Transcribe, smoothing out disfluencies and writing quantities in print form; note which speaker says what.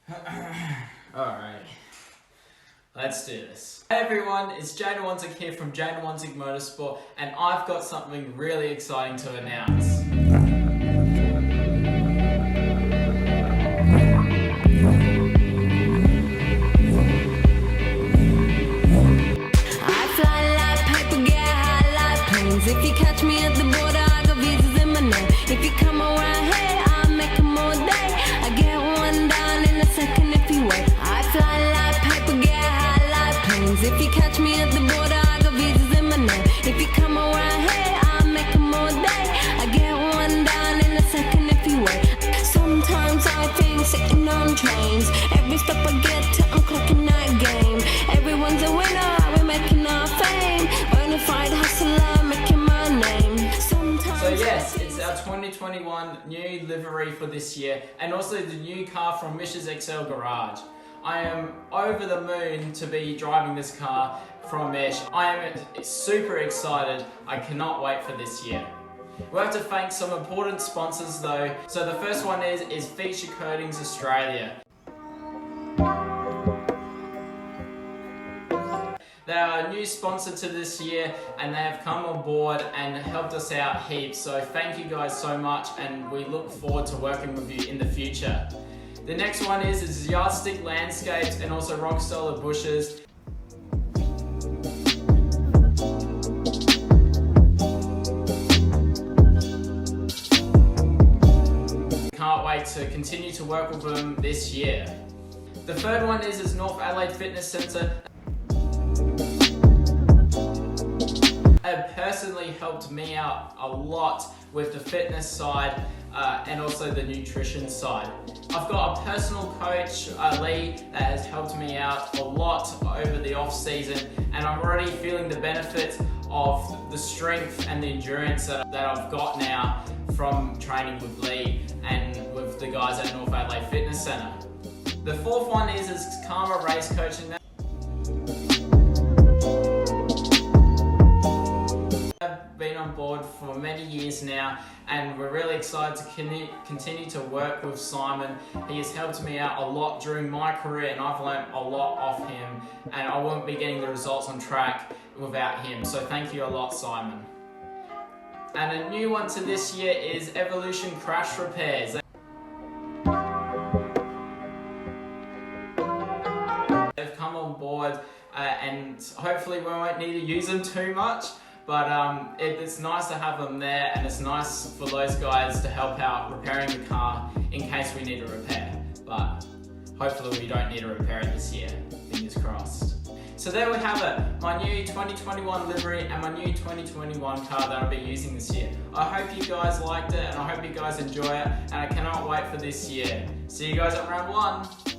Speaker 1: Alright, let's do this. Hey everyone, it's Jaden Wanzig here from Jaden Wanzig Motorsport, and I've got something really exciting to announce.
Speaker 2: If you catch me at the border, I got visas in my name. If you come around here, I'll make them all day. I get one down in a second if you wait. I fly like paper, get high like planes. If you catch me at the border, I got visas in my name. If you come around here, I'll make them all day. I get one down in a second if you wait. Sometimes I think sitting on trains. Every step I get to, I'm clocking that game. Everyone's a winner, we're making our fame. Bonafide hustler, making my name.
Speaker 1: So yes, it's our 2021 new livery for this year, and also the new car from Misch's XL Garage. I am over the moon to be driving this car from Misch. I am super excited. I cannot wait for this year. We have to thank some important sponsors though. So the first one is Feature Coatings Australia. They are a new sponsor to this year, and they have come on board and helped us out heaps. So thank you guys so much, and we look forward to working with you in the future. The next one is Yardstick Landscapes and also Rockstellar Bushes. Can't wait to continue to work with them this year. The third one is North Adelaide Fitness Centre. It personally helped me out a lot with the fitness side and also the nutrition side. I've got a personal coach, Lee, that has helped me out a lot over the off season, and I'm already feeling the benefits of the strength and the endurance that I've got now from training with Lee and with the guys at North Adelaide Fitness Centre. The fourth one is Karma Race Coaching. Been on board for many years now, and we're really excited to continue to work with Simon. He has helped me out a lot during my career, and I've learned a lot off him, and I won't be getting the results on track without him. So thank you a lot, Simon. And a new one to this year is Evolution Crash Repairs. They've come on board and hopefully we won't need to use them too much. But it's nice to have them there, and it's nice for those guys to help out repairing the car in case we need a repair. But hopefully we don't need a repair this year, fingers crossed. So there we have it, my new 2021 livery and my new 2021 car that I'll be using this year. I hope you guys liked it, and I hope you guys enjoy it, and I cannot wait for this year. See you guys at round 1.